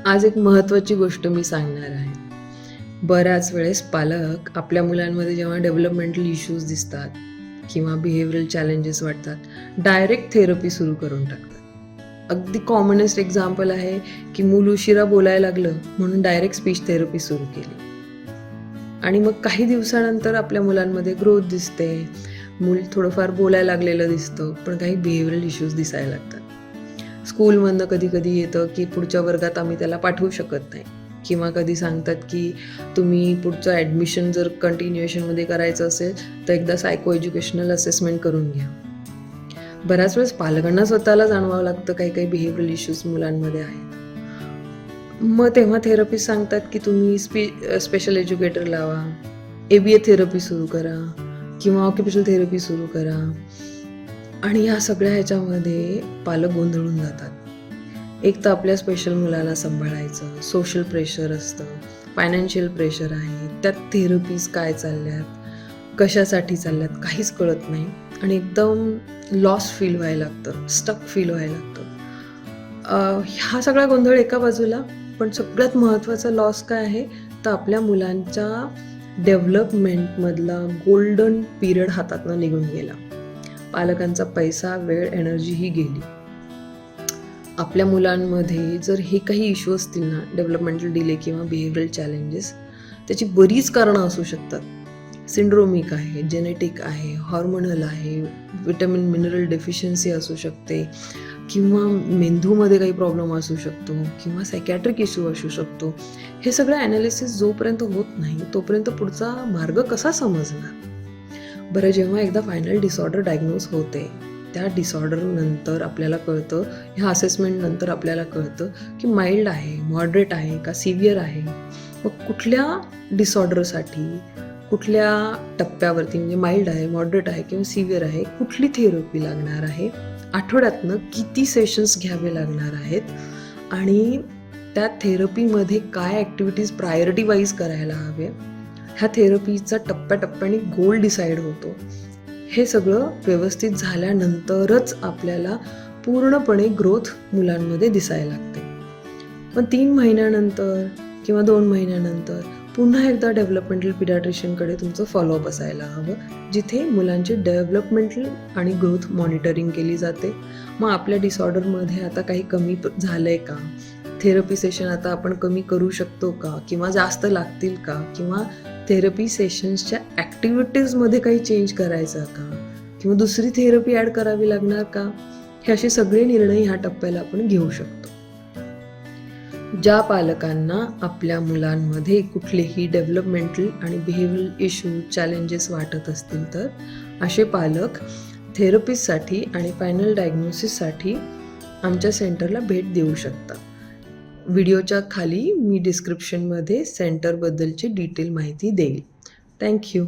आज एक महत्त्वाची गोष्ट मी सांगणार आहे. बऱ्याच वेळेस पालक आपल्या मुलांमध्ये जेव्हा डेव्हलपमेंटल इश्यूज दिसतात किंवा बिहेवियरल चॅलेंजेस वाटतात, डायरेक्ट थेरपी सुरू करून टाकतात. अगदी कॉमनेस्ट एक्झाम्पल आहे की मूल उशिरा बोलायला लागलं म्हणून डायरेक्ट स्पीच थेरपी सुरू केली. आणि मग काही दिवसानंतर आपल्या मुलांमध्ये ग्रोथ दिसते, मूल थोडंफार बोलायला लागलेलं दिसतं, पण काही बिहेवियरल इश्यूज दिसायला लागतात. स्कूलमधनं कधी कधी येतं की पुढच्या वर्गात आम्ही त्याला पाठवू शकत नाही, किंवा कधी सांगतात की तुम्ही पुढचं ॲडमिशन जर कंटिन्युएशनमध्ये करायचं असेल तर एकदा सायको एज्युकेशनल असेसमेंट करून घ्या. बऱ्याच वेळेस पालकांना स्वतःला जाणवावं लागतं काही काही बिहेवियरल इश्यूज मुलांमध्ये आहेत. मग तेव्हा थेरपिस्ट सांगतात की तुम्ही स्पेशल एज्युकेटर लावा, ABA थेरपी सुरू करा किंवा ऑक्युपेशनल थेरपी सुरू करा. आणि या सगळ्या ह्याच्यामध्ये पालक गोंधळून जातात. एक तर आपल्या स्पेशल मुलाला सांभाळायचं, सोशल प्रेशर असतं, फायनान्शियल प्रेशर आहे, त्यात थेरपीज काय चालल्यात, कशासाठी चालल्यात काहीच कळत नाही आणि एकदम लॉस फील व्हायला लागतं, स्टक फील व्हायला लागतं. हा सगळा गोंधळ एका बाजूला, पण सगळ्यात महत्त्वाचा लॉस काय आहे तर आपल्या मुलांच्या डेव्हलपमेंटमधला गोल्डन पिरियड हातातनं निघून गेला. पालकांचा पैसा, वेळ, एनर्जी ही गेली. आपल्या मुलांमध्ये जर हे काही इश्यू असतील ना, डेव्हलपमेंटल डिले किंवा बिहेवियरल चॅलेंजेस, त्याची बरीच कारणं असू शकतात. सिंड्रोमिक आहे, जेनेटिक आहे, हॉर्मोनल आहे, विटॅमिन मिनरल डेफिशियन्सी असू शकते, किंवा मेंदूमध्ये काही प्रॉब्लेम असू शकतो, किंवा सायकॅट्रिक इश्यू असू शकतो. हे सगळं ॲनालिसिस जोपर्यंत होत नाही तोपर्यंत पुढचा मार्ग कसा समजणार? बरं, जेव्हा एकदा फायनल डिसऑर्डर डायग्नोज होते, त्या डिसऑर्डरनंतर आपल्याला कळतं, ह्या असेसमेंटनंतर आपल्याला कळतं की माइल्ड आहे, मॉडरेट आहे का सिव्हिअर आहे. मग कुठल्या डिसऑर्डरसाठी, कुठल्या टप्प्यावरती, म्हणजे माइल्ड आहे, मॉडरेट आहे किंवा सिव्हिअर आहे, कुठली थेरपी लागणार आहे, आठवड्यातनं किती सेशन्स घ्यावे लागणार आहेत, आणि त्या थेरपीमध्ये काय ॲक्टिव्हिटीज प्रायोरिटी वाईज करायला हवे, ह्या थेरपीचा टप्प्याटप्प्याने गोल डिसाईड होतो. हे सगळं व्यवस्थित झाल्यानंतरच आपल्याला पूर्णपणे ग्रोथ मुलांमध्ये दिसायला लागते. पण 3 महिन्यानंतर किंवा 2 महिन्यानंतर पुन्हा एकदा डेव्हलपमेंटल पिडियाट्रिशियनकडे तुमचं फॉलोअप असायला हवं, जिथे मुलांची डेव्हलपमेंटल आणि ग्रोथ मॉनिटरिंग केली जाते. मग आपल्या डिसऑर्डरमध्ये आता काही कमी झालं आहे का, थेरपी सेशन आता आपण कमी करू शकतो का, किंवा जास्त लागतील का, किंवा थेरपी सेशन्सच्या ॲक्टिव्हिटीजमध्ये काही चेंज करायचा का, किंवा दुसरी थेरपी ॲड करावी लागणार का, हे असे सगळे निर्णय ह्या टप्प्याला आपण घेऊ शकतो. ज्या पालकांना आपल्या मुलांमध्ये कुठलेही डेव्हलपमेंटल आणि बिहेवियरल इश्यू, चॅलेंजेस वाटत असतील तर असे पालक थेरपीसाठी आणि फायनल डायग्नोसिससाठी आमच्या सेंटरला भेट देऊ शकतात. व्हिडिओच्या खाली मी डिस्क्रिप्शनमध्ये सेंटरबद्दलची डिटेल माहिती देईल. थँक्यू.